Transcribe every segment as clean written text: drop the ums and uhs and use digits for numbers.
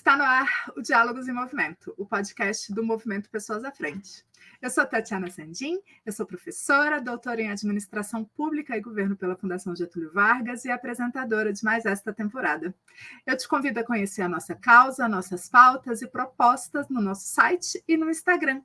Está no ar o Diálogos em Movimento, o podcast do Movimento Pessoas à Frente. Eu sou Tatiana Sandin, eu sou professora, doutora em Administração Pública e Governo pela Fundação Getúlio Vargas e apresentadora de mais esta temporada. Eu te convido a conhecer a nossa causa, nossas pautas e propostas no nosso site e no Instagram,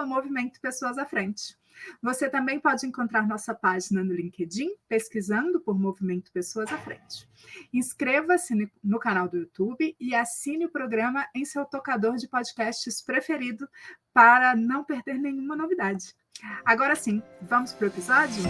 @Movimento Pessoas à Frente. Você também pode encontrar nossa página no LinkedIn, pesquisando por Movimento Pessoas à Frente. Inscreva-se no canal do YouTube e assine o programa em seu tocador de podcasts preferido para não perder nenhuma novidade. Agora sim, vamos para o episódio?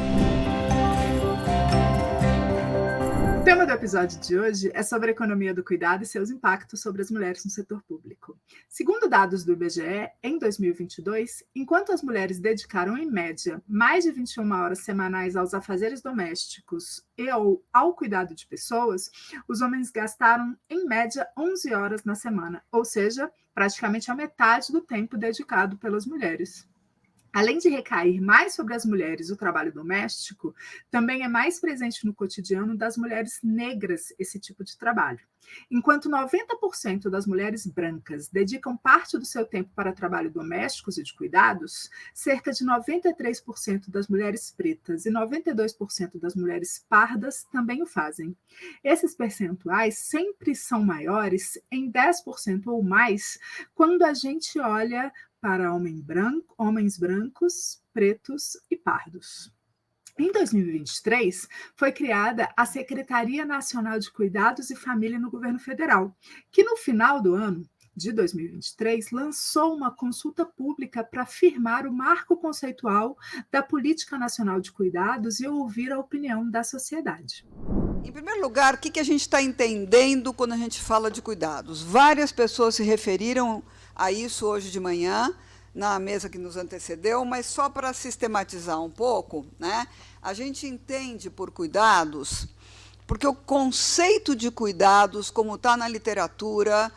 O tema do episódio de hoje é sobre a economia do cuidado e seus impactos sobre as mulheres no setor público. Segundo dados do IBGE, em 2022, enquanto as mulheres dedicaram, em média, mais de 21 horas semanais aos afazeres domésticos e ou ao cuidado de pessoas, os homens gastaram, em média, 11 horas na semana, ou seja, praticamente a metade do tempo dedicado pelas mulheres. Além de recair mais sobre as mulheres o trabalho doméstico, também é mais presente no cotidiano das mulheres negras esse tipo de trabalho. Enquanto 90% das mulheres brancas dedicam parte do seu tempo para trabalho domésticos e de cuidados, cerca de 93% das mulheres pretas e 92% das mulheres pardas também o fazem. Esses percentuais sempre são maiores em 10% ou mais quando a gente olha para homens brancos, pretos e pardos. Em 2023, foi criada a Secretaria Nacional de Cuidados e Família no Governo Federal, que no final do ano de 2023 lançou uma consulta pública para firmar o marco conceitual da Política Nacional de Cuidados e ouvir a opinião da sociedade. Em primeiro lugar, o que a gente está entendendo quando a gente fala de cuidados? Várias pessoas se referiram a isso hoje de manhã, na mesa que nos antecedeu, mas só para sistematizar um pouco, né? A gente entende por cuidados, porque o conceito de cuidados, como está na literatura,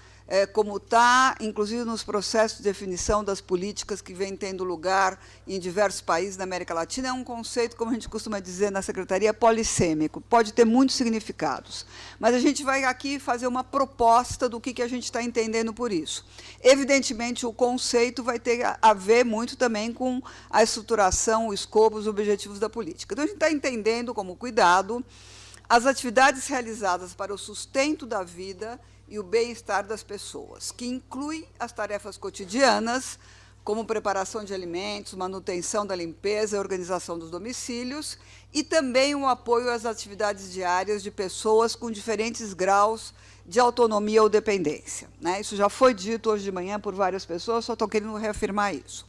como está, inclusive, nos processos de definição das políticas que vem tendo lugar em diversos países da América Latina, é um conceito, como a gente costuma dizer na Secretaria, polissêmico, pode ter muitos significados. Mas a gente vai aqui fazer uma proposta do que a gente está entendendo por isso. Evidentemente, o conceito vai ter a ver muito também com a estruturação, o escopo, os objetivos da política. Então, a gente está entendendo como cuidado as atividades realizadas para o sustento da vida e o bem-estar das pessoas, que inclui as tarefas cotidianas, como preparação de alimentos, manutenção da limpeza e organização dos domicílios, e também o apoio às atividades diárias de pessoas com diferentes graus de autonomia ou dependência, né? Isso já foi dito hoje de manhã por várias pessoas, só estou querendo reafirmar isso.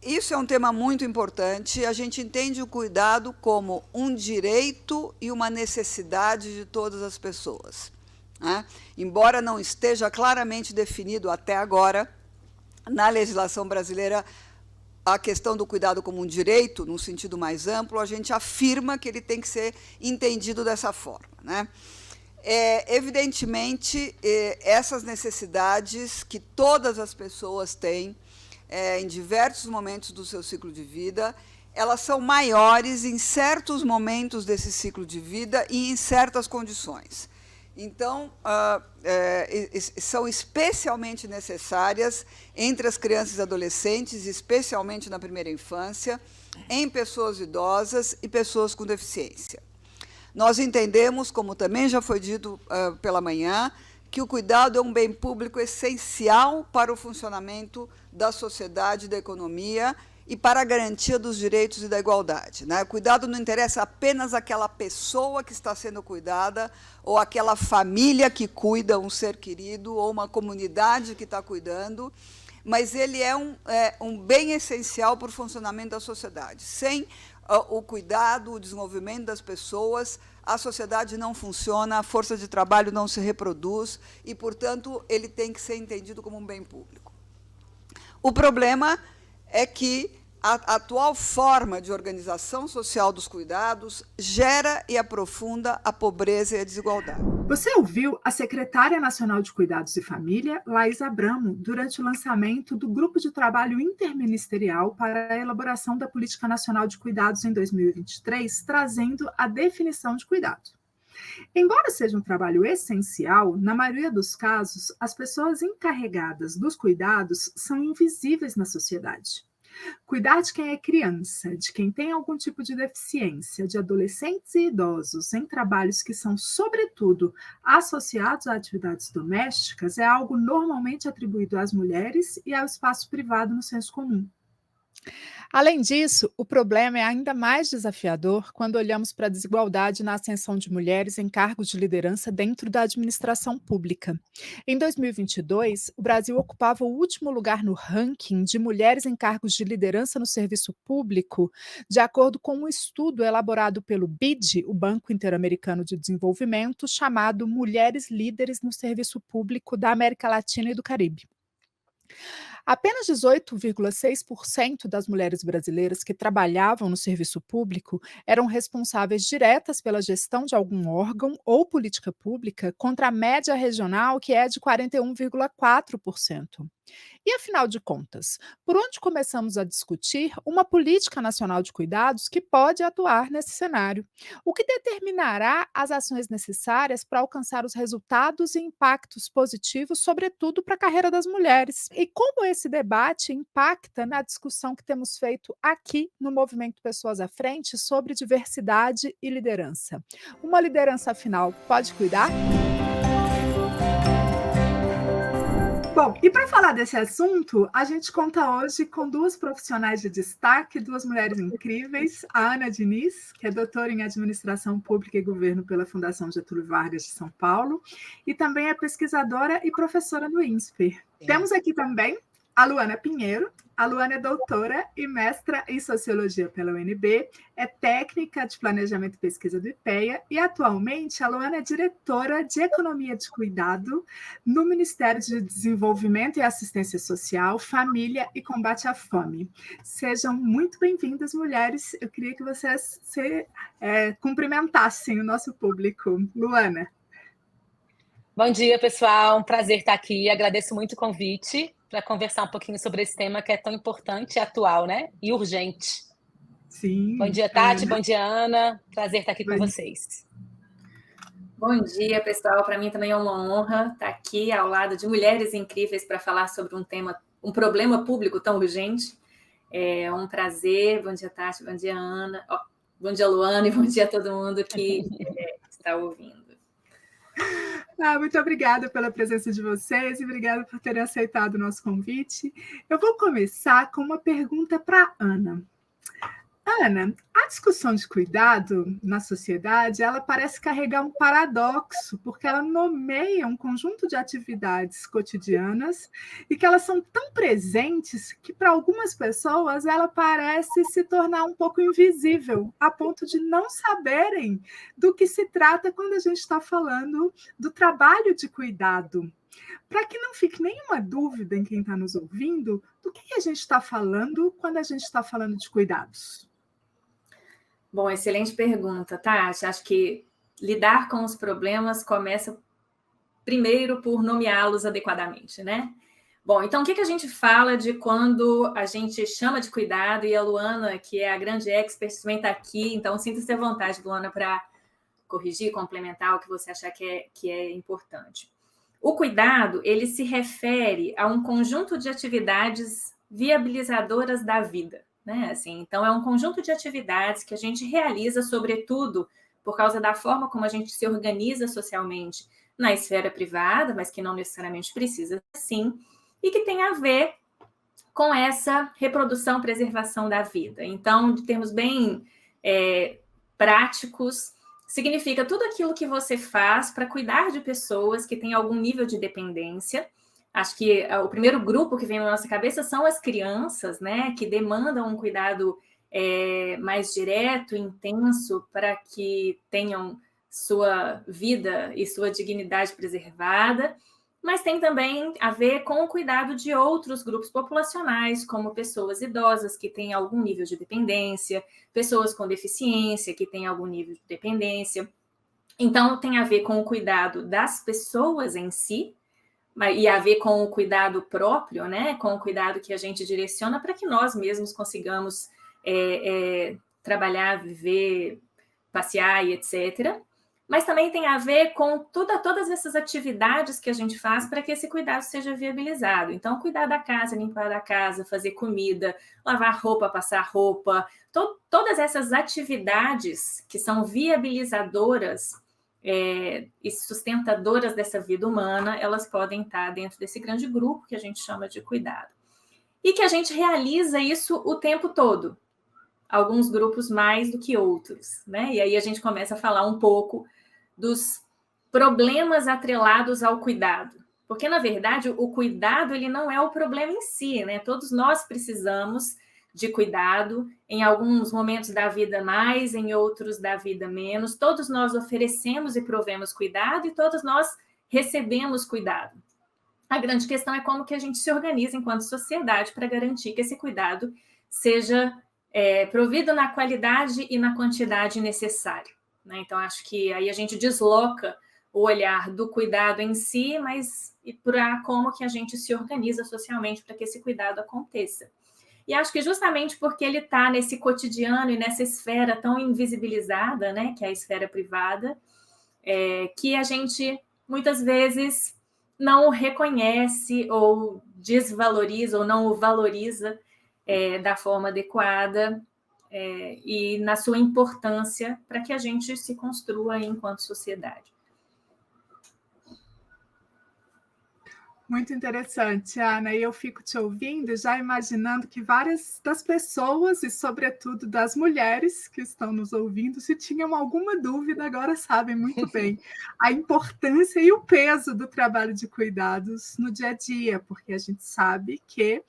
Isso é um tema muito importante. A gente entende o cuidado como um direito e uma necessidade de todas as pessoas, né? Embora não esteja claramente definido até agora, na legislação brasileira, a questão do cuidado como um direito, num sentido mais amplo, a gente afirma que ele tem que ser entendido dessa forma, né? Evidentemente, essas necessidades que todas as pessoas têm, em diversos momentos do seu ciclo de vida, elas são maiores em certos momentos desse ciclo de vida e em certas condições. Então, são especialmente necessárias entre as crianças e adolescentes, especialmente na primeira infância, em pessoas idosas e pessoas com deficiência. Nós entendemos, como também já foi dito pela manhã, que o cuidado é um bem público essencial para o funcionamento da sociedade e da economia e para a garantia dos direitos e da igualdade, né? O cuidado não interessa apenas àquela pessoa que está sendo cuidada ou àquela família que cuida um ser querido ou uma comunidade que está cuidando, mas ele é um bem essencial para o funcionamento da sociedade. Sem o cuidado, o desenvolvimento das pessoas, a sociedade não funciona, a força de trabalho não se reproduz e, portanto, ele tem que ser entendido como um bem público. O problema é que a atual forma de organização social dos cuidados gera e aprofunda a pobreza e a desigualdade. Você ouviu a secretária nacional de Cuidados e Família, Laís Abramo, durante o lançamento do Grupo de Trabalho Interministerial para a elaboração da Política Nacional de Cuidados em 2023, trazendo a definição de cuidado. Embora seja um trabalho essencial, na maioria dos casos, as pessoas encarregadas dos cuidados são invisíveis na sociedade. Cuidar de quem é criança, de quem tem algum tipo de deficiência, de adolescentes e idosos em trabalhos que são, sobretudo, associados a atividades domésticas é algo normalmente atribuído às mulheres e ao espaço privado no senso comum. Além disso, o problema é ainda mais desafiador quando olhamos para a desigualdade na ascensão de mulheres em cargos de liderança dentro da administração pública. Em 2022, o Brasil ocupava o último lugar no ranking de mulheres em cargos de liderança no serviço público, de acordo com um estudo elaborado pelo BID, o Banco Interamericano de Desenvolvimento, chamado Mulheres Líderes no Serviço Público da América Latina e do Caribe. Apenas 18,6% das mulheres brasileiras que trabalhavam no serviço público eram responsáveis diretas pela gestão de algum órgão ou política pública, contra a média regional, que é de 41,4%. E afinal de contas, por onde começamos a discutir uma política nacional de cuidados que pode atuar nesse cenário? O que determinará as ações necessárias para alcançar os resultados e impactos positivos, sobretudo para a carreira das mulheres? E como esse debate impacta na discussão que temos feito aqui no Movimento Pessoas à Frente sobre diversidade e liderança? Uma liderança, afinal, pode cuidar? Bom, e para falar desse assunto, a gente conta hoje com duas profissionais de destaque, duas mulheres incríveis, a Ana Diniz, que é doutora em Administração Pública e Governo pela Fundação Getúlio Vargas de São Paulo, e também é pesquisadora e professora do INSPER. Temos aqui também a Luana Pinheiro. A Luana é doutora e mestra em Sociologia pela UNB, é técnica de Planejamento e Pesquisa do IPEA e, atualmente, a Luana é diretora de Economia de Cuidado no Ministério de Desenvolvimento e Assistência Social, Família e Combate à Fome. Sejam muito bem-vindas, mulheres. Eu queria que vocês cumprimentassem o nosso público. Luana. Bom dia, pessoal. Um prazer estar aqui. Agradeço muito o convite para conversar um pouquinho sobre esse tema que é tão importante e atual, né? E urgente. Sim. Bom dia, Tati. Bom dia, Ana. Prazer estar aqui com vocês. Bom dia, pessoal. Para mim também é uma honra estar aqui ao lado de mulheres incríveis para falar sobre um problema público tão urgente. É um prazer. Bom dia, Tati. Bom dia, Ana. Bom dia, Luana. E bom dia a todo mundo que está ouvindo. Muito obrigada pela presença de vocês e obrigada por terem aceitado o nosso convite. Eu vou começar com uma pergunta para a Ana. Ana, a discussão de cuidado na sociedade, ela parece carregar um paradoxo, porque ela nomeia um conjunto de atividades cotidianas e que elas são tão presentes que, para algumas pessoas, ela parece se tornar um pouco invisível, a ponto de não saberem do que se trata quando a gente está falando do trabalho de cuidado. Para que não fique nenhuma dúvida em quem está nos ouvindo, do que a gente está falando quando a gente está falando de cuidados? Bom, excelente pergunta, Tati. Acho que lidar com os problemas começa primeiro por nomeá-los adequadamente, né? Bom, então o que a gente fala de quando a gente chama de cuidado, e a Luana, que é a grande expert, também está aqui, então sinta-se à vontade, Luana, para corrigir, complementar o que você achar que é importante. O cuidado, ele se refere a um conjunto de atividades viabilizadoras da vida. Né? Assim, então, é um conjunto de atividades que a gente realiza, sobretudo, por causa da forma como a gente se organiza socialmente na esfera privada, mas que não necessariamente precisa assim, e que tem a ver com essa reprodução, preservação da vida. Então, de termos bem práticos, significa tudo aquilo que você faz para cuidar de pessoas que têm algum nível de dependência. Acho que o primeiro grupo que vem na nossa cabeça são as crianças, né, que demandam um cuidado mais direto, intenso, para que tenham sua vida e sua dignidade preservada, mas tem também a ver com o cuidado de outros grupos populacionais, como pessoas idosas que têm algum nível de dependência, pessoas com deficiência que têm algum nível de dependência. Então, tem a ver com o cuidado das pessoas em si, e a ver com o cuidado próprio, né? Com o cuidado que a gente direciona para que nós mesmos consigamos trabalhar, viver, passear e etc. mas também tem a ver com todas essas atividades que a gente faz para que esse cuidado seja viabilizado. Então, cuidar da casa, limpar a casa, fazer comida, lavar roupa, passar roupa, todas essas atividades que são viabilizadoras e sustentadoras dessa vida humana, elas podem estar dentro desse grande grupo que a gente chama de cuidado. E que a gente realiza isso o tempo todo. Alguns grupos mais do que outros, né? E aí a gente começa a falar um pouco dos problemas atrelados ao cuidado. Porque, na verdade, o cuidado ele não é o problema em si, né? Todos nós precisamos de cuidado, em alguns momentos da vida mais, em outros da vida menos. Todos nós oferecemos e provemos cuidado e todos nós recebemos cuidado. A grande questão é como que a gente se organiza enquanto sociedade para garantir que esse cuidado seja provido na qualidade e na quantidade necessária, né? Então, acho que aí a gente desloca o olhar do cuidado em si, mas para como que a gente se organiza socialmente para que esse cuidado aconteça. E acho que justamente porque ele está nesse cotidiano e nessa esfera tão invisibilizada, né, que é a esfera privada, que a gente muitas vezes não o reconhece ou desvaloriza ou não o valoriza da forma adequada e na sua importância para que a gente se construa enquanto sociedade. Muito interessante, Ana, e eu fico te ouvindo já imaginando que várias das pessoas, e sobretudo das mulheres que estão nos ouvindo, se tinham alguma dúvida, agora sabem muito bem a importância e o peso do trabalho de cuidados no dia a dia, porque a gente sabe que,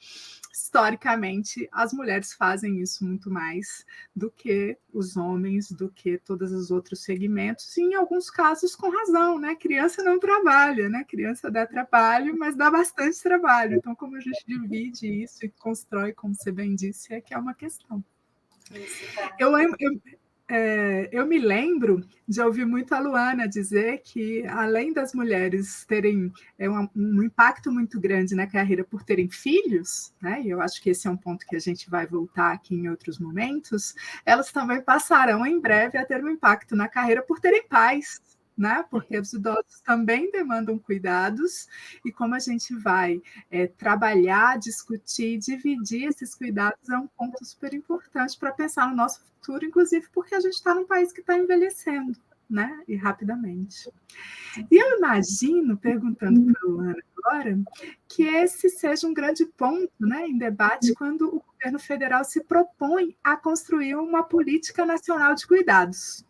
historicamente, as mulheres fazem isso muito mais do que os homens, do que todos os outros segmentos, e em alguns casos com razão, né? Criança não trabalha, né? Criança dá trabalho, mas dá bastante trabalho. Então, como a gente divide isso e constrói, como você bem disse, é que é uma questão. Eu me lembro de ouvir muito a Luana dizer que, além das mulheres terem um impacto muito grande na carreira por terem filhos, né, e eu acho que esse é um ponto que a gente vai voltar aqui em outros momentos, elas também passarão em breve a ter um impacto na carreira por terem pais, né? Porque os idosos também demandam cuidados, e como a gente vai trabalhar, discutir, dividir esses cuidados é um ponto super importante para pensar no nosso futuro, inclusive porque a gente está num país que está envelhecendo, né? E rapidamente. E eu imagino, perguntando para a Luana agora, que esse seja um grande ponto, né, em debate quando o governo federal se propõe a construir uma política nacional de cuidados.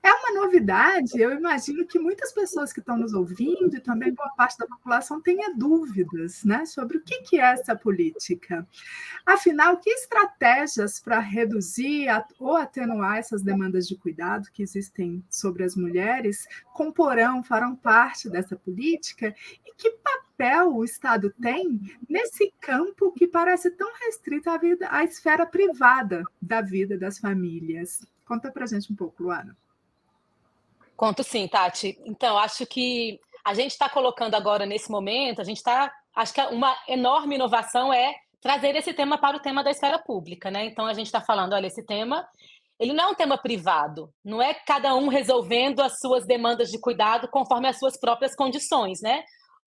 É uma novidade, eu imagino que muitas pessoas que estão nos ouvindo e também boa parte da população tenha dúvidas, né, sobre o que é essa política. Afinal, que estratégias para reduzir ou atenuar essas demandas de cuidado que existem sobre as mulheres farão parte dessa política, e que papel o Estado tem nesse campo que parece tão restrito à esfera privada da vida das famílias? Conta para a gente um pouco, Luana. Conto sim, Tati. Então, acho que a gente está colocando agora, nesse momento, acho que uma enorme inovação é trazer esse tema para o tema da esfera pública, né? Então, a gente está falando, olha, esse tema, ele não é um tema privado, não é cada um resolvendo as suas demandas de cuidado conforme as suas próprias condições, né?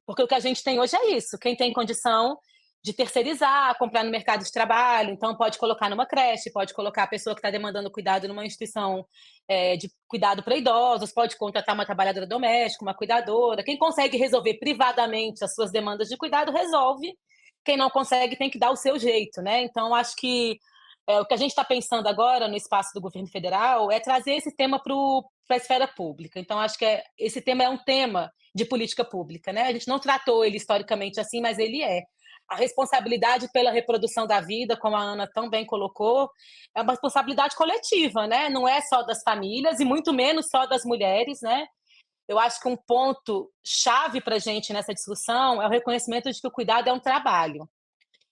Porque o que a gente tem hoje é isso, quem tem condição de terceirizar, comprar no mercado de trabalho, então pode colocar numa creche, pode colocar a pessoa que está demandando cuidado numa instituição de cuidado para idosos, pode contratar uma trabalhadora doméstica, uma cuidadora. Quem consegue resolver privadamente as suas demandas de cuidado, resolve. Quem não consegue tem que dar o seu jeito, né? Então, acho que o que a gente está pensando agora no espaço do governo federal é trazer esse tema para a esfera pública. Então, acho que esse tema é um tema de política pública, né? A gente não tratou ele historicamente assim, mas ele é. A responsabilidade pela reprodução da vida, como a Ana tão bem colocou, é uma responsabilidade coletiva, né? Não é só das famílias e muito menos só das mulheres, né? Eu acho que um ponto chave para a gente nessa discussão é o reconhecimento de que o cuidado é um trabalho.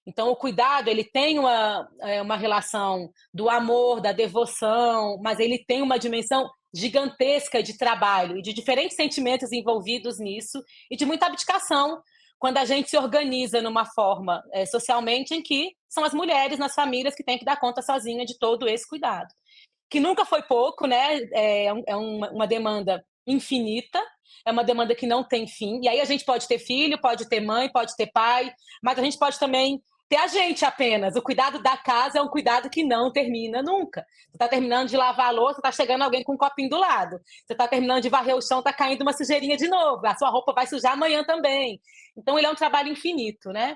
Então, o cuidado, ele tem uma relação do amor, da devoção, mas ele tem uma dimensão gigantesca de trabalho e de diferentes sentimentos envolvidos nisso e de muita abdicação, quando a gente se organiza numa forma socialmente em que são as mulheres nas famílias que têm que dar conta sozinha de todo esse cuidado. que nunca foi pouco, né? Uma demanda infinita, é uma demanda que não tem fim. E aí a gente pode ter filho, pode ter mãe, pode ter pai, mas a gente pode também ter a gente apenas. O cuidado da casa é um cuidado que não termina nunca. Você está terminando de lavar a louça, está chegando alguém com um copinho do lado. Você está terminando de varrer o chão, está caindo uma sujeirinha de novo. A sua roupa vai sujar amanhã também. Então, ele é um trabalho infinito, né?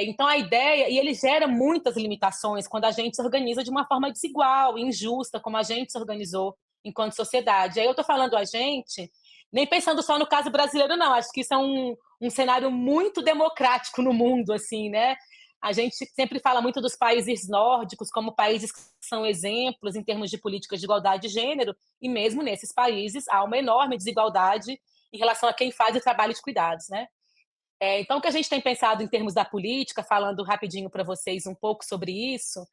Então, a ideia... E ele gera muitas limitações quando a gente se organiza de uma forma desigual, injusta, como a gente se organizou enquanto sociedade. Aí eu estou falando a gente, nem pensando só no caso brasileiro, não. Acho que isso é um cenário muito democrático no mundo, assim, né? A gente sempre fala muito dos países nórdicos como países que são exemplos em termos de políticas de igualdade de gênero, e mesmo nesses países há uma enorme desigualdade em relação a quem faz o trabalho de cuidados, né? Então, o que a gente tem pensado em termos da política, falando rapidinho para vocês um pouco sobre isso,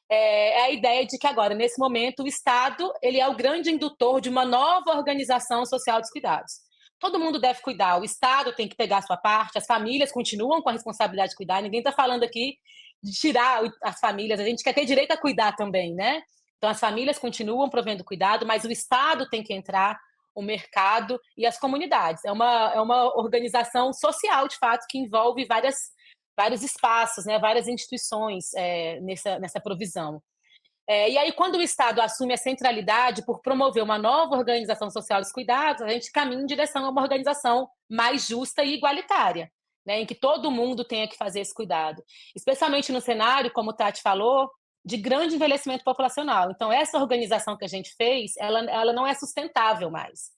é a ideia de que agora, nesse momento, o Estado ele é o grande indutor de uma nova organização social dos cuidados. Todo mundo deve cuidar, o Estado tem que pegar a sua parte, as famílias continuam com a responsabilidade de cuidar, ninguém está falando aqui de tirar as famílias, a gente quer ter direito a cuidar também, né? Então, as famílias continuam provendo cuidado, mas o Estado tem que entrar, o mercado e as comunidades. É uma organização social, de fato, que envolve vários espaços, né, várias instituições nessa provisão. E aí, quando o Estado assume a centralidade por promover uma nova organização social dos cuidados, a gente caminha em direção a uma organização mais justa e igualitária, né, em que todo mundo tenha que fazer esse cuidado. Especialmente no cenário, como o Tati falou, de grande envelhecimento populacional. Então, essa organização que a gente fez, ela não é sustentável mais.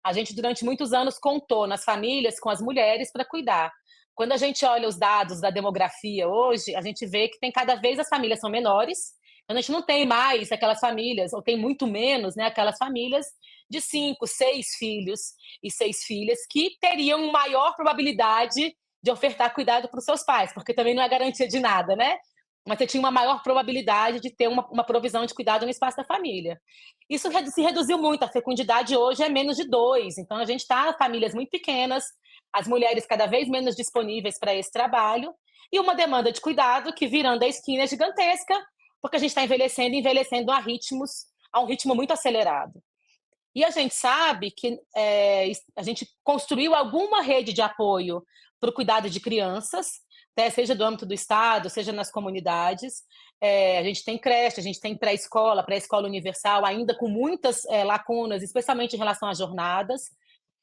A gente, durante muitos anos, contou nas famílias com as mulheres para cuidar. Quando a gente olha os dados da demografia hoje, a gente vê que tem cada vez as famílias são menores, a gente não tem mais aquelas famílias, ou tem muito menos, né, aquelas famílias de 5, 6 filhos e 6 filhas que teriam maior probabilidade de ofertar cuidado para os seus pais, porque também não é garantia de nada, né? Mas você tinha uma maior probabilidade de ter uma provisão de cuidado no espaço da família. Isso se reduziu muito, a fecundidade hoje é menos de 2, então a gente está em famílias muito pequenas, as mulheres cada vez menos disponíveis para esse trabalho, e uma demanda de cuidado que, virando a esquina, é gigantesca, porque a gente está envelhecendo a um ritmo muito acelerado. E a gente sabe que a gente construiu alguma rede de apoio para o cuidado de crianças, né, seja do âmbito do Estado, seja nas comunidades. A gente tem creche, a gente tem pré-escola universal, ainda com muitas lacunas, especialmente em relação às jornadas.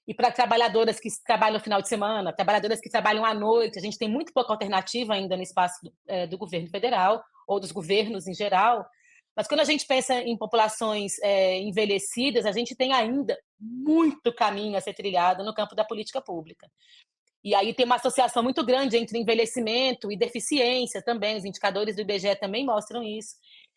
E para trabalhadoras que trabalham no final de semana, trabalhadoras que trabalham à noite, a gente tem muito pouca alternativa ainda no espaço do governo federal, ou dos governos em geral. Mas quando a gente pensa em populações envelhecidas, a gente tem ainda muito caminho a ser trilhado no campo da política pública. E aí tem uma associação muito grande entre envelhecimento e deficiência também, os indicadores do IBGE também mostram isso.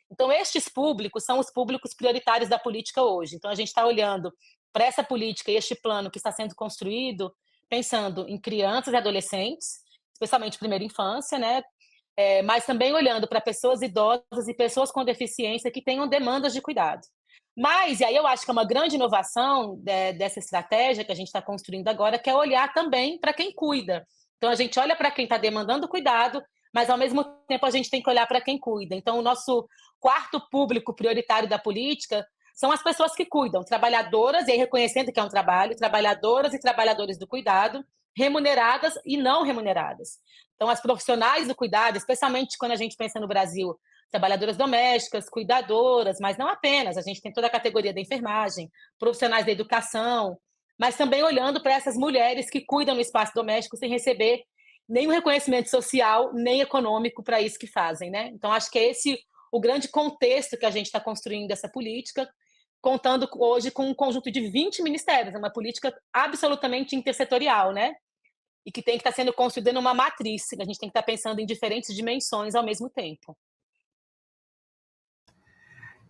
Então, estes públicos são os públicos prioritários da política hoje. Então, a gente está olhando para essa política e este plano que está sendo construído, pensando em crianças e adolescentes, especialmente primeira infância, né? Mas também olhando para pessoas idosas e pessoas com deficiência que tenham demandas de cuidado. Mas, e aí eu acho que é uma grande inovação dessa estratégia que a gente está construindo agora, que é olhar também para quem cuida. Então, a gente olha para quem está demandando cuidado, mas, ao mesmo tempo, a gente tem que olhar para quem cuida. Então, o nosso quarto público prioritário da política são as pessoas que cuidam, trabalhadoras, e aí reconhecendo que é um trabalho, trabalhadoras e trabalhadores do cuidado, remuneradas e não remuneradas. Então, as profissionais do cuidado, especialmente quando a gente pensa no Brasil, trabalhadoras domésticas, cuidadoras, mas não apenas, a gente tem toda a categoria da enfermagem, profissionais da educação, mas também olhando para essas mulheres que cuidam no espaço doméstico sem receber nenhum reconhecimento social, nem econômico para isso que fazem, né? Então, acho que é esse o grande contexto que a gente está construindo dessa política, contando hoje com um conjunto de 20 ministérios, uma política absolutamente intersetorial, né? E que tem que estar sendo construída numa matriz, a gente tem que estar pensando em diferentes dimensões ao mesmo tempo.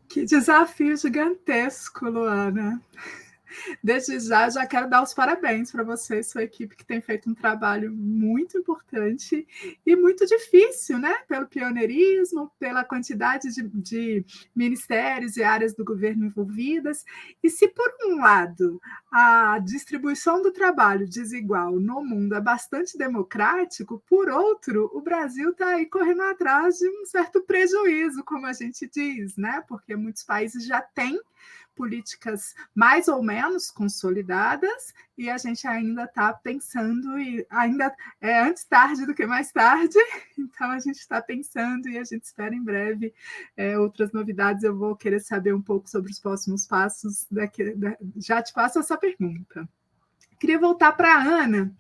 Que desafio gigantesco, Luana. Desde já quero dar os parabéns para você e sua equipe, que tem feito um trabalho muito importante e muito difícil, né? Pelo pioneirismo, pela quantidade de ministérios e áreas do governo envolvidas. E se, por um lado, a distribuição do trabalho desigual no mundo é bastante democrático, por outro, o Brasil está aí correndo atrás de um certo prejuízo, como a gente diz, né? Porque muitos países já têm políticas mais ou menos consolidadas e a gente ainda está pensando, e ainda é antes tarde do que mais tarde, então a gente está pensando e a gente espera em breve outras novidades. Eu vou querer saber um pouco sobre os próximos passos, já te faço essa pergunta. Queria voltar para a Ana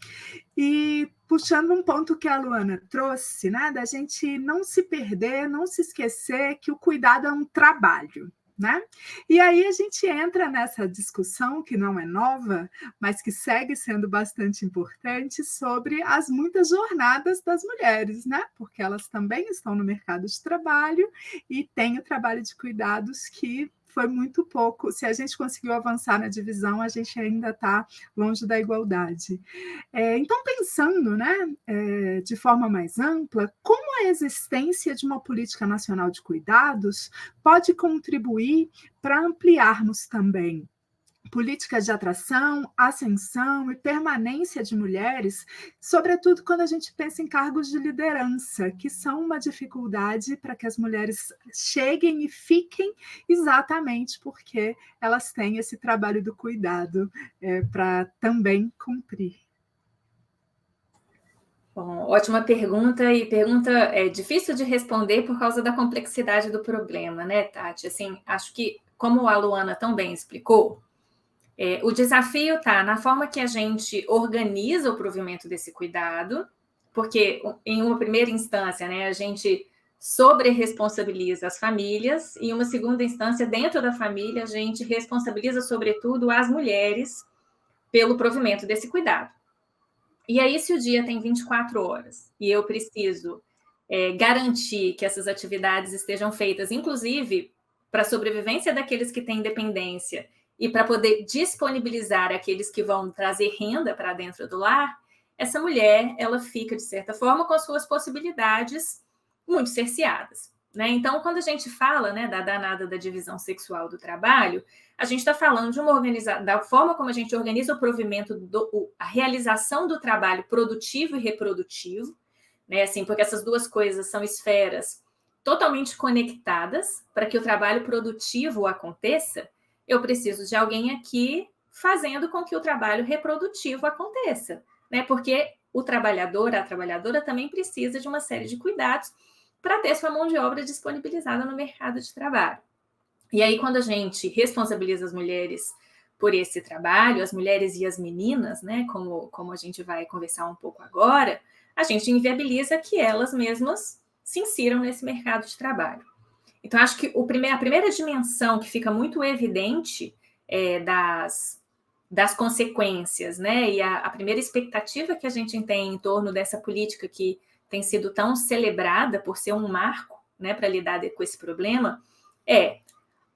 e puxando um ponto que a Luana trouxe, né, da gente não se perder, não se esquecer que o cuidado é um trabalho. Né? E aí a gente entra nessa discussão que não é nova, mas que segue sendo bastante importante, sobre as muitas jornadas das mulheres, né? Porque elas também estão no mercado de trabalho e têm o trabalho de cuidados, que foi muito pouco. Se a gente conseguiu avançar na divisão, a gente ainda está longe da igualdade. Então, pensando, né, de forma mais ampla, como a existência de uma política nacional de cuidados pode contribuir para ampliarmos também políticas de atração, ascensão e permanência de mulheres, sobretudo quando a gente pensa em cargos de liderança, que são uma dificuldade para que as mulheres cheguem e fiquem, exatamente porque elas têm esse trabalho do cuidado para também cumprir. Bom, ótima pergunta, e pergunta difícil de responder por causa da complexidade do problema, né, Tati? Assim, acho que, como a Luana tão bem explicou, o desafio está na forma que a gente organiza o provimento desse cuidado, porque, em uma primeira instância, né, a gente sobre-responsabiliza as famílias, e em uma segunda instância, dentro da família, a gente responsabiliza, sobretudo, as mulheres pelo provimento desse cuidado. E aí, se o dia tem 24 horas e eu preciso garantir que essas atividades estejam feitas, inclusive para a sobrevivência daqueles que têm dependência e para poder disponibilizar aqueles que vão trazer renda para dentro do lar, essa mulher, ela fica, de certa forma, com as suas possibilidades muito cerceadas, né? Então, quando a gente fala, né, da danada da divisão sexual do trabalho, a gente está falando de da forma como a gente organiza o provimento, a realização do trabalho produtivo e reprodutivo, né? Assim, porque essas duas coisas são esferas totalmente conectadas. Para que o trabalho produtivo aconteça, eu preciso de alguém aqui fazendo com que o trabalho reprodutivo aconteça, né? Porque o trabalhador, a trabalhadora também precisa de uma série de cuidados para ter sua mão de obra disponibilizada no mercado de trabalho. E aí, quando a gente responsabiliza as mulheres por esse trabalho, as mulheres e as meninas, né, como a gente vai conversar um pouco agora, a gente inviabiliza que elas mesmas se insiram nesse mercado de trabalho. Então, acho que a primeira dimensão que fica muito evidente das consequências, né, e a primeira expectativa que a gente tem em torno dessa política que tem sido tão celebrada por ser um marco, né, para lidar com esse problema,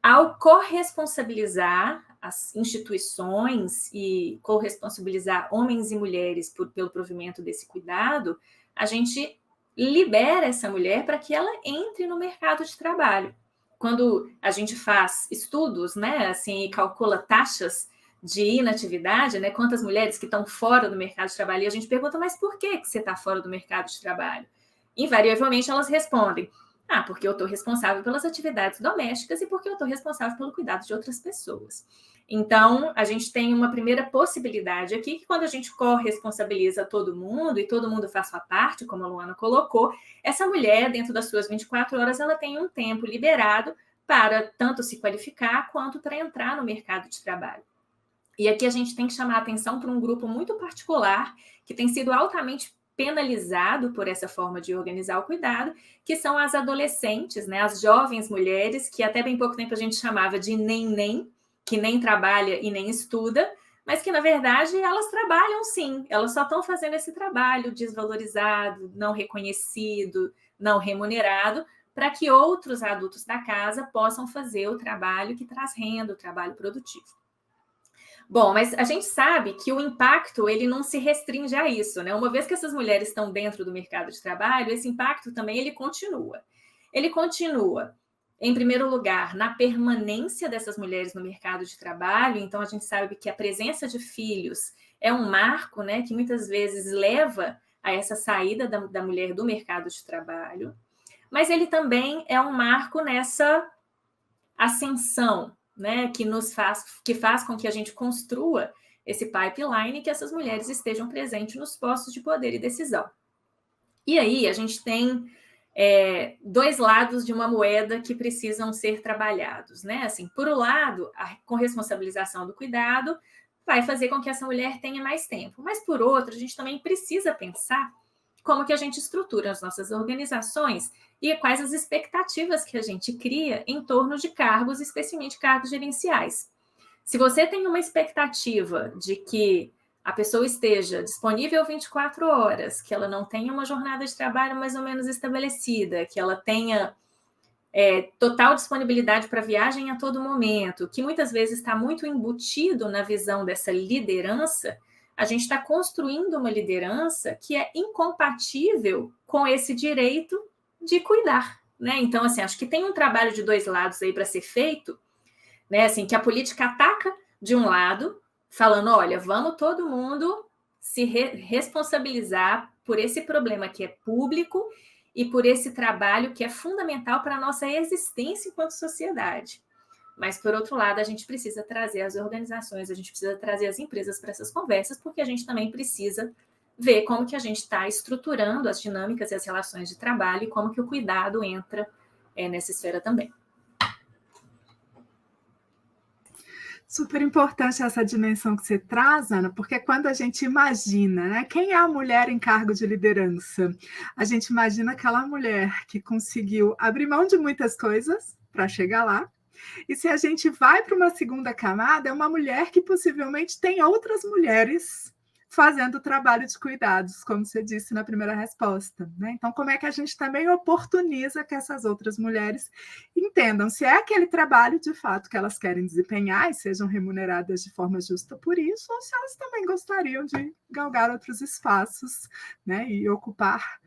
ao corresponsabilizar as instituições e corresponsabilizar homens e mulheres pelo provimento desse cuidado, a gente libera essa mulher para que ela entre no mercado de trabalho. Quando a gente faz estudos, né, assim, e calcula taxas de inatividade, né, quantas mulheres que estão fora do mercado de trabalho, e a gente pergunta, mas por que você está fora do mercado de trabalho? Invariavelmente elas respondem, porque eu estou responsável pelas atividades domésticas e porque eu estou responsável pelo cuidado de outras pessoas. Então, a gente tem uma primeira possibilidade aqui, que quando a gente corresponsabiliza todo mundo e todo mundo faz sua parte, como a Luana colocou, essa mulher, dentro das suas 24 horas, ela tem um tempo liberado para tanto se qualificar quanto para entrar no mercado de trabalho. E aqui a gente tem que chamar a atenção para um grupo muito particular, que tem sido altamente penalizado por essa forma de organizar o cuidado, que são as adolescentes, né, as jovens mulheres, que até bem pouco tempo a gente chamava de neném, que nem trabalha e nem estuda, mas que, na verdade, elas trabalham sim, elas só estão fazendo esse trabalho desvalorizado, não reconhecido, não remunerado, para que outros adultos da casa possam fazer o trabalho que traz renda, o trabalho produtivo. Bom, mas a gente sabe que o impacto ele não se restringe a isso, né? Uma vez que essas mulheres estão dentro do mercado de trabalho, esse impacto também ele continua. Ele continua, em primeiro lugar, na permanência dessas mulheres no mercado de trabalho. Então, a gente sabe que a presença de filhos é um marco, né, que muitas vezes leva a essa saída da mulher do mercado de trabalho. Mas ele também é um marco nessa ascensão, né, que faz com que a gente construa esse pipeline e que essas mulheres estejam presentes nos postos de poder e decisão. E aí a gente tem dois lados de uma moeda que precisam ser trabalhados, né? Assim, por um lado, a corresponsabilização do cuidado vai fazer com que essa mulher tenha mais tempo, mas por outro, a gente também precisa pensar como que a gente estrutura as nossas organizações e quais as expectativas que a gente cria em torno de cargos, especialmente cargos gerenciais. Se você tem uma expectativa de que a pessoa esteja disponível 24 horas, que ela não tenha uma jornada de trabalho mais ou menos estabelecida, que ela tenha total disponibilidade para viagem a todo momento, que muitas vezes está muito embutido na visão dessa liderança, a gente está construindo uma liderança que é incompatível com esse direito de cuidar, né? Então, assim, acho que tem um trabalho de dois lados aí para ser feito, né? Assim, que a política ataca de um lado, falando, olha, vamos todo mundo se responsabilizar por esse problema que é público e por esse trabalho que é fundamental para a nossa existência enquanto sociedade. Mas, por outro lado, a gente precisa trazer as organizações, a gente precisa trazer as empresas para essas conversas, porque a gente também precisa ver como que a gente está estruturando as dinâmicas e as relações de trabalho e como que o cuidado entra nessa esfera também. Super importante essa dimensão que você traz, Ana, porque quando a gente imagina, né, quem é a mulher em cargo de liderança, a gente imagina aquela mulher que conseguiu abrir mão de muitas coisas para chegar lá. E se a gente vai para uma segunda camada, é uma mulher que possivelmente tem outras mulheres fazendo o trabalho de cuidados, como você disse na primeira resposta, né? Então, como é que a gente também oportuniza que essas outras mulheres entendam se é aquele trabalho, de fato, que elas querem desempenhar e sejam remuneradas de forma justa por isso, ou se elas também gostariam de galgar outros espaços, né? E ocupar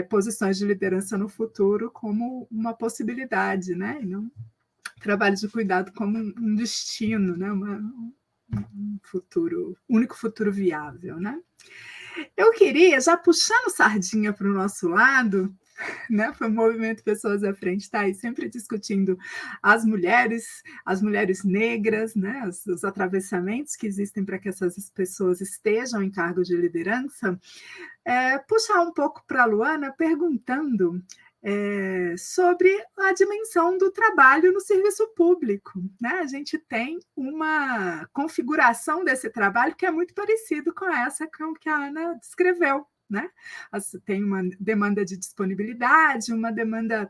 posições de liderança no futuro como uma possibilidade, né? E não trabalho de cuidado como um destino, né? Um futuro, único futuro viável, né? Eu queria, já puxando sardinha para o nosso lado, né? Foi o Movimento Pessoas à Frente, está aí sempre discutindo as mulheres negras, né? Os atravessamentos que existem para que essas pessoas estejam em cargo de liderança. Puxar um pouco para a Luana, perguntando sobre a dimensão do trabalho no serviço público, né? A gente tem uma configuração desse trabalho que é muito parecido com essa que a Ana descreveu, né? Tem uma demanda de disponibilidade, uma demanda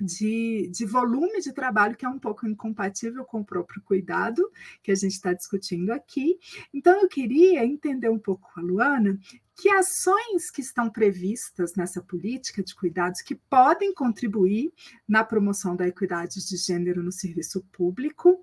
de volume de trabalho que é um pouco incompatível com o próprio cuidado que a gente está discutindo aqui. Então, eu queria entender um pouco com a Luana que ações que estão previstas nessa política de cuidados que podem contribuir na promoção da equidade de gênero no serviço público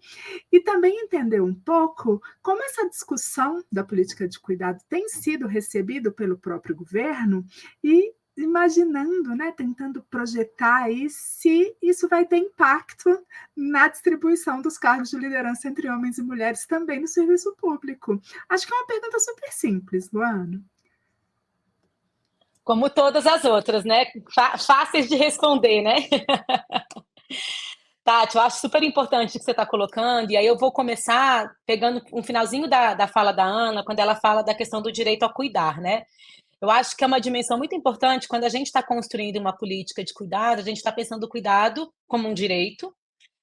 e também entender um pouco como essa discussão da política de cuidado tem sido recebida pelo próprio governo e imaginando, né, tentando projetar aí se isso vai ter impacto na distribuição dos cargos de liderança entre homens e mulheres também no serviço público. Acho que é uma pergunta super simples, Luana. Como todas as outras, né? Fáceis de responder, né? Tati, eu acho super importante o que você está colocando, e aí eu vou começar pegando um finalzinho da fala da Ana, quando ela fala da questão do direito a cuidar, né? Eu acho que é uma dimensão muito importante quando a gente está construindo uma política de cuidado, a gente está pensando o cuidado como um direito,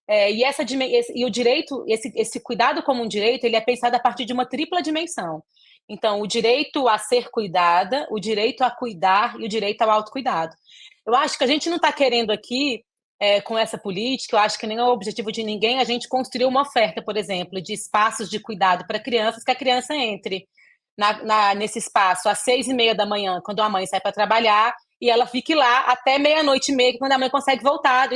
e o direito, esse cuidado como um direito, ele é pensado a partir de uma tripla dimensão. Então, o direito a ser cuidada, o direito a cuidar e o direito ao autocuidado. Eu acho que a gente não está querendo aqui, com essa política, eu acho que nem é o objetivo de ninguém, a gente construir uma oferta, por exemplo, de espaços de cuidado para crianças, que a criança entre nesse espaço às 6h30 da manhã, quando a mãe sai para trabalhar, e ela fique lá até 00:30, quando a mãe consegue voltar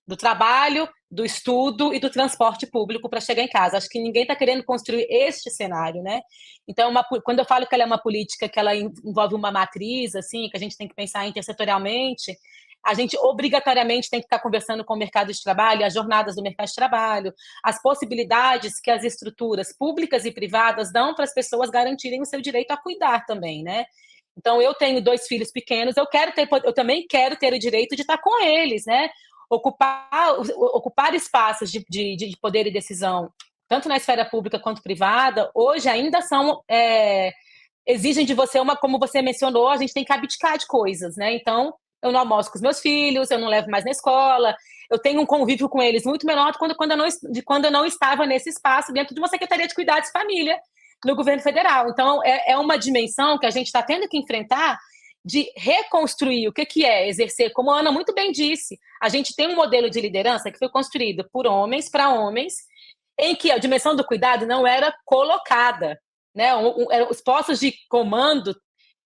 do trabalho, do estudo e do transporte público para chegar em casa. Acho que ninguém está querendo construir este cenário, né? Então, quando eu falo que ela é uma política que ela envolve uma matriz, assim, que a gente tem que pensar intersetorialmente, a gente obrigatoriamente tem que estar conversando com o mercado de trabalho, as jornadas do mercado de trabalho, as possibilidades que as estruturas públicas e privadas dão para as pessoas garantirem o seu direito a cuidar também, né? Então, eu tenho 2 filhos pequenos, eu também quero ter o direito de estar com eles, né? Ocupar espaços de poder e decisão, tanto na esfera pública quanto privada, hoje ainda exigem de você como você mencionou, a gente tem que abdicar de coisas, né? Então, eu não almoço com os meus filhos, eu não levo mais na escola, eu tenho um convívio com eles muito menor do que quando eu não estava nesse espaço dentro de uma Secretaria de Cuidados e Família no governo federal. Então, é uma dimensão que a gente está tendo que enfrentar de reconstruir o que é exercer, como a Ana muito bem disse, a gente tem um modelo de liderança que foi construído por homens para homens, em que a dimensão do cuidado não era colocada, né? Os postos de comando,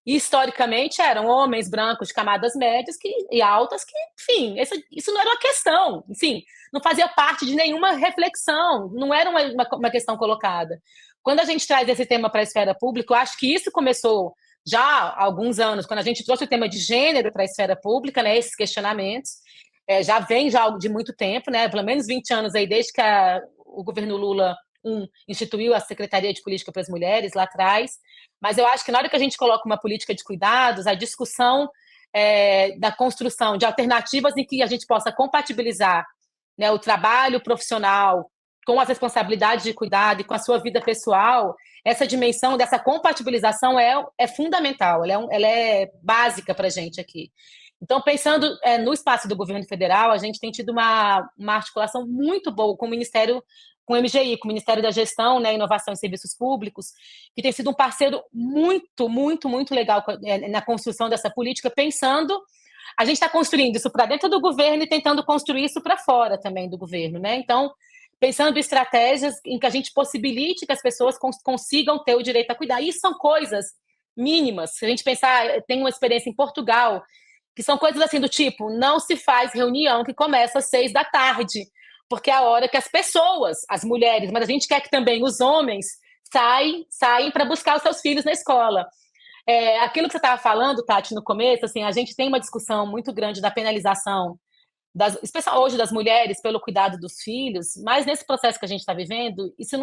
historicamente, eram homens brancos de camadas médias e altas, que, enfim, isso não era uma questão, enfim, não fazia parte de nenhuma reflexão, não era uma questão colocada. Quando a gente traz esse tema para a esfera pública, eu acho que isso começou já há alguns anos, quando a gente trouxe o tema de gênero para a esfera pública, né, esses questionamentos, já vem já de muito tempo, né, pelo menos 20 anos aí, desde que o governo Lula instituiu a Secretaria de Política para as Mulheres lá atrás, mas eu acho que na hora que a gente coloca uma política de cuidados, a discussão da construção de alternativas em que a gente possa compatibilizar, né, o trabalho profissional com as responsabilidades de cuidado e com a sua vida pessoal, essa dimensão dessa compatibilização é fundamental, ela é básica para a gente aqui. Então, pensando no espaço do governo federal, a gente tem tido uma articulação muito boa com o Ministério, com o MGI, com o Ministério da Gestão, né, Inovação e Serviços Públicos, que tem sido um parceiro muito, muito, muito legal na construção dessa política, pensando. A gente está construindo isso para dentro do governo e tentando construir isso para fora também do governo, né? Então, pensando em estratégias em que a gente possibilite que as pessoas consigam ter o direito a cuidar. Isso são coisas mínimas. Se a gente pensar, tem uma experiência em Portugal, que são coisas assim do tipo, não se faz reunião que começa às 6 da tarde, porque é a hora que as pessoas, as mulheres, mas a gente quer que também os homens saem para buscar os seus filhos na escola. Aquilo que você estava falando, Tati, no começo, assim, a gente tem uma discussão muito grande da penalização, especialmente hoje das mulheres, pelo cuidado dos filhos, mas nesse processo que a gente está vivendo, isso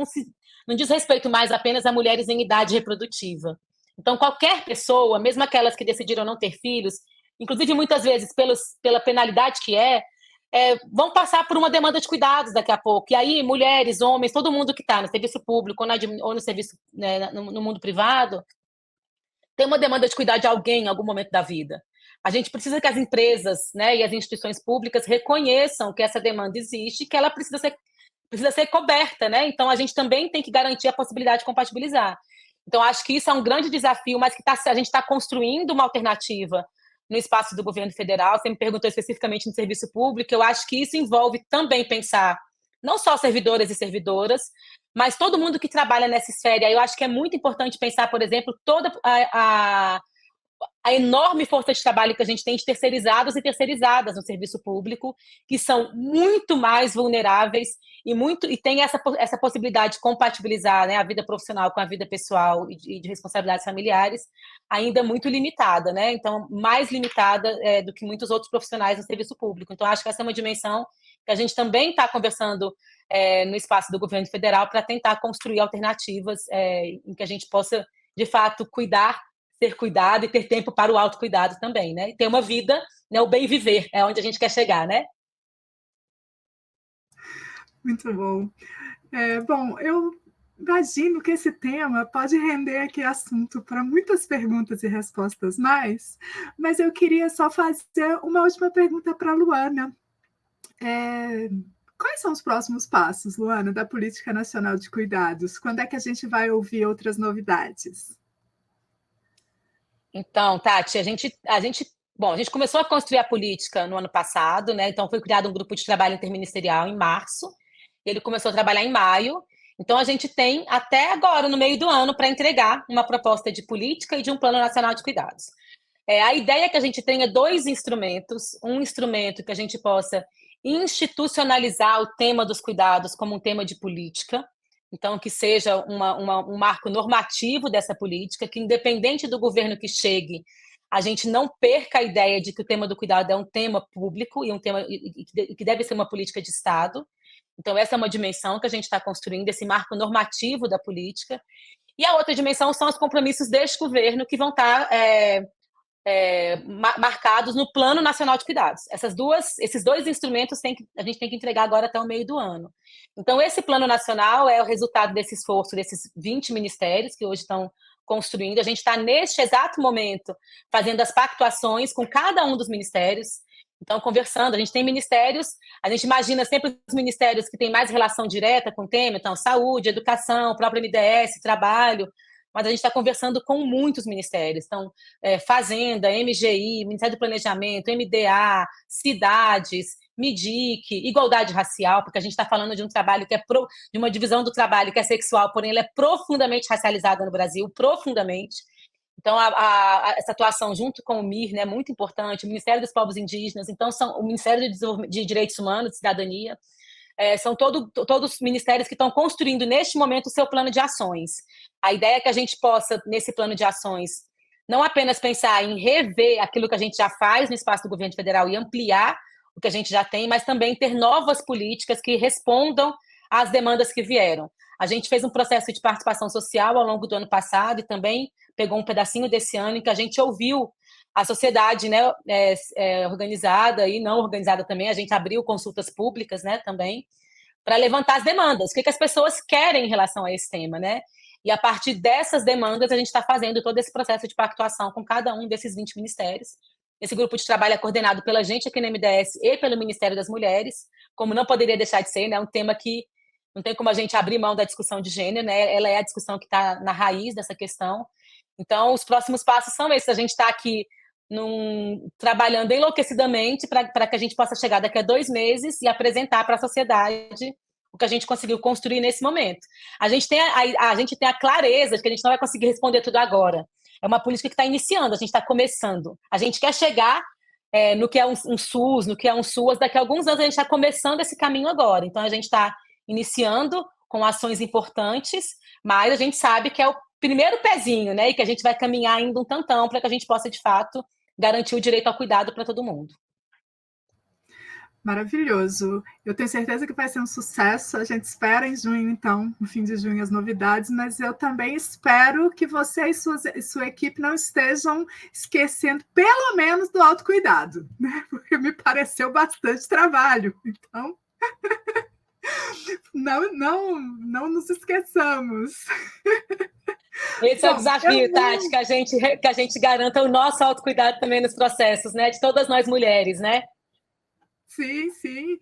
não diz respeito mais apenas a mulheres em idade reprodutiva. Então, qualquer pessoa, mesmo aquelas que decidiram não ter filhos, inclusive muitas vezes pela penalidade que vão passar por uma demanda de cuidados daqui a pouco. E aí, mulheres, homens, todo mundo que está no serviço público ou no serviço, né, no mundo privado, tem uma demanda de cuidar de alguém em algum momento da vida. A gente precisa que as empresas, né, e as instituições públicas reconheçam que essa demanda existe e que ela precisa ser coberta, né? Então, a gente também tem que garantir a possibilidade de compatibilizar. Então, acho que isso é um grande desafio, mas que a gente está construindo uma alternativa no espaço do governo federal. Você me perguntou especificamente no serviço público, eu acho que isso envolve também pensar não só servidoras e servidoras, mas todo mundo que trabalha nessa esfera. Eu acho que é muito importante pensar, por exemplo, toda a enorme força de trabalho que a gente tem de terceirizados e terceirizadas no serviço público, que são muito mais vulneráveis e tem essa possibilidade de compatibilizar, né, a vida profissional com a vida pessoal e de responsabilidades familiares ainda muito limitada, né? Então, mais limitada do que muitos outros profissionais no serviço público. Então, acho que essa é uma dimensão que a gente também está conversando no espaço do governo federal para tentar construir alternativas em que a gente possa, de fato, ser cuidado e ter tempo para o autocuidado também, né? E ter uma vida, né, o bem viver, é onde a gente quer chegar, né? Muito bom. Bom, eu imagino que esse tema pode render aqui assunto para muitas perguntas e respostas mas eu queria só fazer uma última pergunta para a Luana. Quais são os próximos passos, Luana, da Política Nacional de Cuidados? Quando é que a gente vai ouvir outras novidades? Então, Tati, a gente começou a construir a política no ano passado, né? Então foi criado um grupo de trabalho interministerial em março, ele começou a trabalhar em maio, então a gente tem até agora, no meio do ano, para entregar uma proposta de política e de um plano nacional de cuidados. A ideia é que a gente tenha 2 instrumentos, um instrumento que a gente possa institucionalizar o tema dos cuidados como um tema de política, então que seja um marco normativo dessa política, que independente do governo que chegue, a gente não perca a ideia de que o tema do cuidado é um tema público e um tema que deve ser uma política de Estado. Então, essa é uma dimensão que a gente está construindo, esse marco normativo da política. E a outra dimensão são os compromissos deste governo que vão estar marcados no Plano Nacional de Cuidados. Esses dois instrumentos a gente tem que entregar agora até o meio do ano. Então, esse Plano Nacional é o resultado desse esforço desses 20 ministérios que hoje estão construindo. A gente está, neste exato momento, fazendo as pactuações com cada um dos ministérios. Então, conversando, a gente tem ministérios, a gente imagina sempre os ministérios que têm mais relação direta com o tema, então, saúde, educação, próprio MDS, trabalho, mas a gente está conversando com muitos ministérios. Então, Fazenda, MGI, Ministério do Planejamento, MDA, cidades, MIDIC, igualdade racial, porque a gente está falando de um trabalho que de uma divisão do trabalho que é sexual, porém ela é profundamente racializada no Brasil, profundamente. Então, essa atuação junto com o MIR, né, é muito importante, o Ministério dos Povos Indígenas, então o Ministério de Direitos Humanos, de Cidadania, são todos ministérios que estão construindo, neste momento, o seu plano de ações. A ideia é que a gente possa, nesse plano de ações, não apenas pensar em rever aquilo que a gente já faz no espaço do governo federal e ampliar o que a gente já tem, mas também ter novas políticas que respondam às demandas que vieram. A gente fez um processo de participação social ao longo do ano passado e também pegou um pedacinho desse ano em que a gente ouviu a sociedade, né, organizada e não organizada também. A gente abriu consultas públicas, né, também, para levantar as demandas. O que as pessoas querem em relação a esse tema, né? E a partir dessas demandas, a gente está fazendo todo esse processo de pactuação com cada um desses 20 ministérios. Esse grupo de trabalho é coordenado pela gente aqui no MDS e pelo Ministério das Mulheres, como não poderia deixar de ser, né? Um tema que não tem como a gente abrir mão da discussão de gênero, né? Ela é a discussão que está na raiz dessa questão. Então, os próximos passos são esses. A gente está aqui trabalhando enlouquecidamente para que a gente possa chegar daqui a 2 meses e apresentar para a sociedade o que a gente conseguiu construir nesse momento. A gente tem a clareza de que a gente não vai conseguir responder tudo agora. É uma política que está iniciando, a gente está começando. A gente quer chegar no que é um SUS, no que é um SUAS. Daqui a alguns anos a gente está começando esse caminho agora. Então, a gente está iniciando com ações importantes, mas a gente sabe que é o primeiro pezinho, né? E que a gente vai caminhar ainda um tantão para que a gente possa, de fato, garantir o direito ao cuidado para todo mundo. Maravilhoso. Eu tenho certeza que vai ser um sucesso. A gente espera em junho, então, no fim de junho, as novidades, mas eu também espero que você e sua equipe não estejam esquecendo, pelo menos, do autocuidado, né? Porque me pareceu bastante trabalho. Então, não nos esqueçamos. Esse é o desafio, Tati, que a gente garanta o nosso autocuidado também nos processos, né? De todas nós mulheres, né? Sim, sim.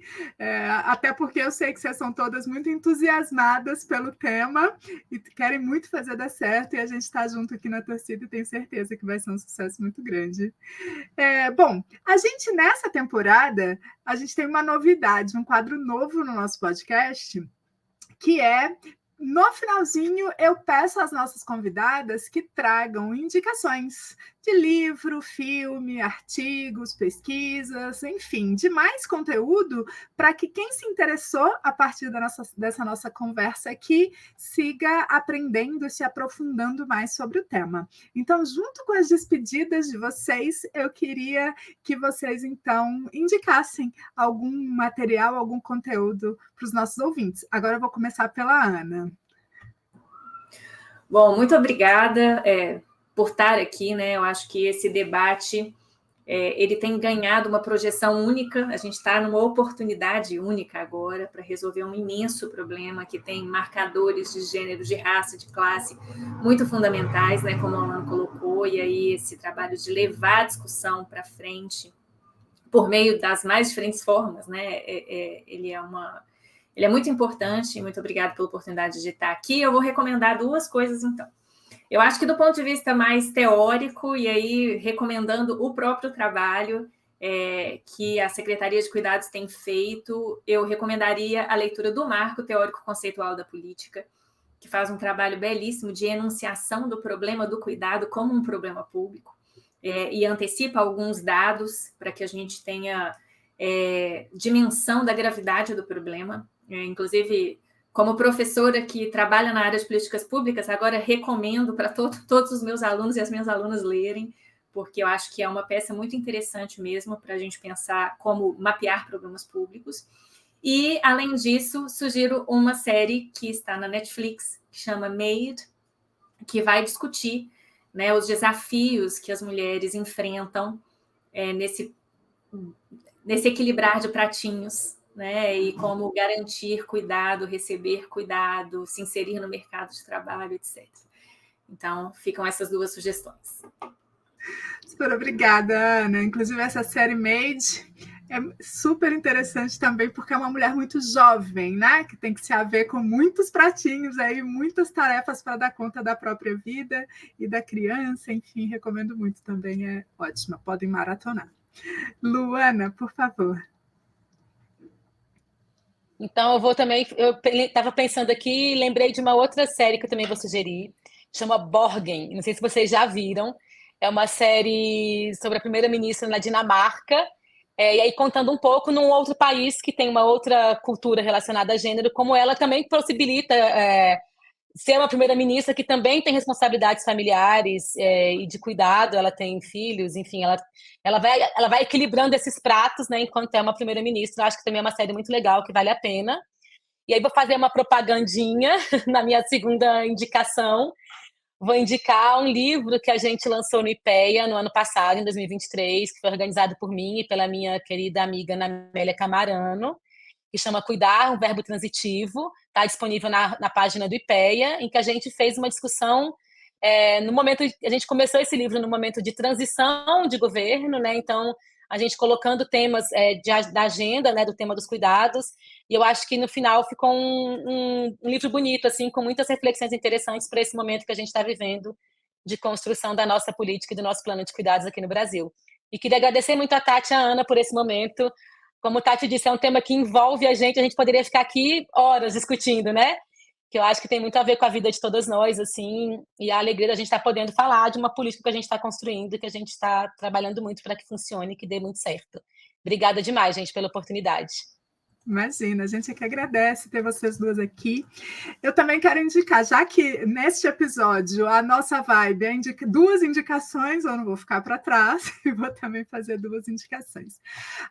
Até porque eu sei que vocês são todas muito entusiasmadas pelo tema e querem muito fazer dar certo, e a gente está junto aqui na torcida e tenho certeza que vai ser um sucesso muito grande. Bom, a gente nessa temporada, a gente tem uma novidade, um quadro novo no nosso podcast, que é... No finalzinho, eu peço às nossas convidadas que tragam indicações de livro, filme, artigos, pesquisas, enfim, de mais conteúdo para que quem se interessou a partir dessa nossa conversa aqui siga aprendendo, se aprofundando mais sobre o tema. Então, junto com as despedidas de vocês, eu queria que vocês, então, indicassem algum material, algum conteúdo para os nossos ouvintes. Agora eu vou começar pela Ana. Bom, muito obrigada por estar aqui, né? Eu acho que esse debate ele tem ganhado uma projeção única. A gente está numa oportunidade única agora para resolver um imenso problema que tem marcadores de gênero, de raça, de classe muito fundamentais, né? Como a Alana colocou, e aí esse trabalho de levar a discussão para frente por meio das mais diferentes formas, né? Ele é muito importante. Muito obrigada pela oportunidade de estar aqui. Eu vou recomendar 2 coisas, então. Eu acho que do ponto de vista mais teórico, e aí recomendando o próprio trabalho que a Secretaria de Cuidados tem feito, eu recomendaria a leitura do Marco Teórico Conceitual da Política, que faz um trabalho belíssimo de enunciação do problema do cuidado como um problema público, e antecipa alguns dados para que a gente tenha dimensão da gravidade do problema. Inclusive, como professora que trabalha na área de políticas públicas, agora recomendo para todos os meus alunos e as minhas alunas lerem, porque eu acho que é uma peça muito interessante mesmo para a gente pensar como mapear problemas públicos. E, além disso, sugiro uma série que está na Netflix, que chama Made, que vai discutir, né, os desafios que as mulheres enfrentam nesse equilibrar de pratinhos, né, e como garantir cuidado, receber cuidado, se inserir no mercado de trabalho, etc. Então, ficam essas duas sugestões. Super obrigada, Ana. Inclusive, essa série Made é super interessante também, porque é uma mulher muito jovem, né? Que tem que se haver com muitos pratinhos aí, muitas tarefas para dar conta da própria vida e da criança. Enfim, recomendo muito também, é ótima. Podem maratonar. Luana, por favor. Então, eu estava pensando aqui e lembrei de uma outra série que eu também vou sugerir, chama Borgen. Não sei se vocês já viram. É uma série sobre a primeira-ministra na Dinamarca, e aí contando um pouco num outro país que tem uma outra cultura relacionada a gênero, como ela também possibilita ser uma primeira-ministra que também tem responsabilidades familiares e de cuidado, ela tem filhos, enfim, ela vai equilibrando esses pratos, né, enquanto é uma primeira-ministra. Acho que também é uma série muito legal, que vale a pena. E aí vou fazer uma propagandinha na minha segunda indicação. Vou indicar um livro que a gente lançou no IPEA no ano passado, em 2023, que foi organizado por mim e pela minha querida amiga Namélia Camarano, que chama Cuidar, um verbo transitivo. Está disponível na página do IPEA, em que a gente fez uma discussão no momento. A gente começou esse livro no momento de transição de governo, né? Então, a gente colocando temas da agenda, né, do tema dos cuidados, e eu acho que no final ficou um livro bonito, assim, com muitas reflexões interessantes para esse momento que a gente está vivendo de construção da nossa política e do nosso plano de cuidados aqui no Brasil. E queria agradecer muito a Tati e a Ana por esse momento. Como o Tati disse, é um tema que envolve a gente poderia ficar aqui horas discutindo, né? Que eu acho que tem muito a ver com a vida de todas nós, assim, e a alegria da gente estar podendo falar de uma política que a gente está construindo, que a gente está trabalhando muito para que funcione e que dê muito certo. Obrigada demais, gente, pela oportunidade. Imagina, a gente é que agradece ter vocês duas aqui. Eu também quero indicar, já que neste episódio a nossa vibe é duas indicações, eu não vou ficar para trás, e vou também fazer duas indicações.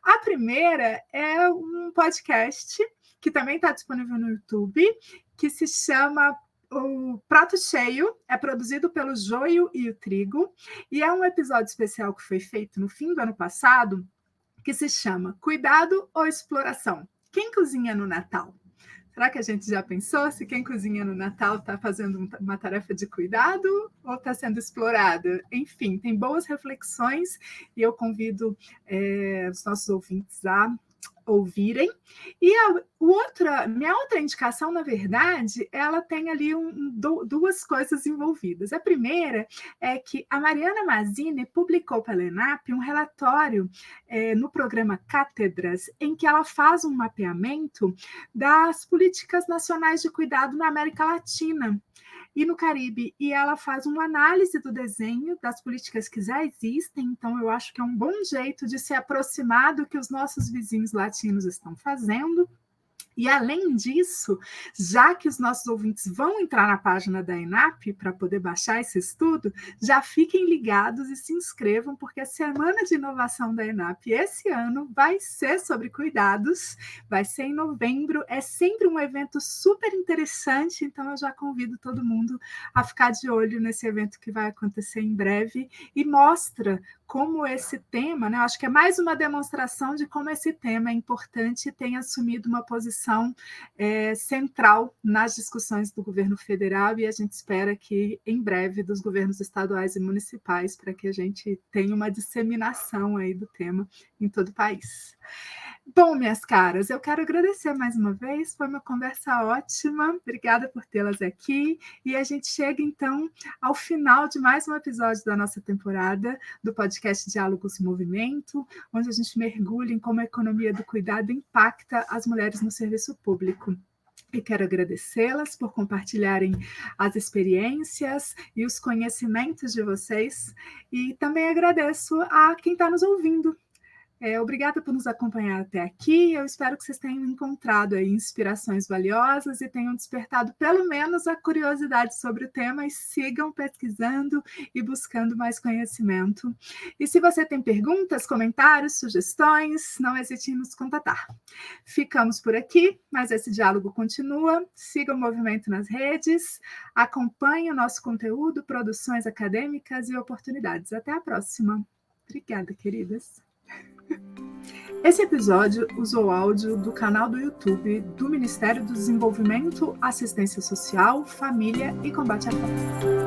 A primeira é um podcast que também está disponível no YouTube, que se chama O Prato Cheio, é produzido pelo Joio e o Trigo, e é um episódio especial que foi feito no fim do ano passado, que se chama Cuidado ou Exploração? Quem cozinha no Natal? Será que a gente já pensou se quem cozinha no Natal está fazendo uma tarefa de cuidado ou está sendo explorada? Enfim, tem boas reflexões e eu convido os nossos ouvintes a ouvirem. E minha outra indicação, na verdade, ela tem ali duas coisas envolvidas. A primeira é que a Mariana Mazzini publicou pela ENAP um relatório no programa Cátedras, em que ela faz um mapeamento das políticas nacionais de cuidado na América Latina e no Caribe, e ela faz uma análise do desenho das políticas que já existem, então eu acho que é um bom jeito de se aproximar do que os nossos vizinhos latinos estão fazendo. E, além disso, já que os nossos ouvintes vão entrar na página da ENAP para poder baixar esse estudo, já fiquem ligados e se inscrevam, porque a Semana de Inovação da ENAP esse ano vai ser sobre cuidados, vai ser em novembro, é sempre um evento super interessante, então eu já convido todo mundo a ficar de olho nesse evento que vai acontecer em breve e mostra como esse tema, né, acho que é mais uma demonstração de como esse tema é importante e tem assumido uma posição central nas discussões do governo federal, e a gente espera que em breve dos governos estaduais e municipais, para que a gente tenha uma disseminação aí do tema em todo o país. Bom, minhas caras, eu quero agradecer mais uma vez, foi uma conversa ótima, obrigada por tê-las aqui, e a gente chega então ao final de mais um episódio da nossa temporada do podcast Diálogos Movimento, onde a gente mergulha em como a economia do cuidado impacta as mulheres no serviço público. E quero agradecê-las por compartilharem as experiências e os conhecimentos de vocês, e também agradeço a quem está nos ouvindo. Obrigada por nos acompanhar até aqui. Eu espero que vocês tenham encontrado aí inspirações valiosas e tenham despertado pelo menos a curiosidade sobre o tema e sigam pesquisando e buscando mais conhecimento. E se você tem perguntas, comentários, sugestões, não hesite em nos contatar. Ficamos por aqui, mas esse diálogo continua. Siga o movimento nas redes, acompanhe o nosso conteúdo, produções acadêmicas e oportunidades. Até a próxima. Obrigada, queridas. Esse episódio usou áudio do canal do YouTube do Ministério do Desenvolvimento, Assistência Social, Família e Combate à Fome.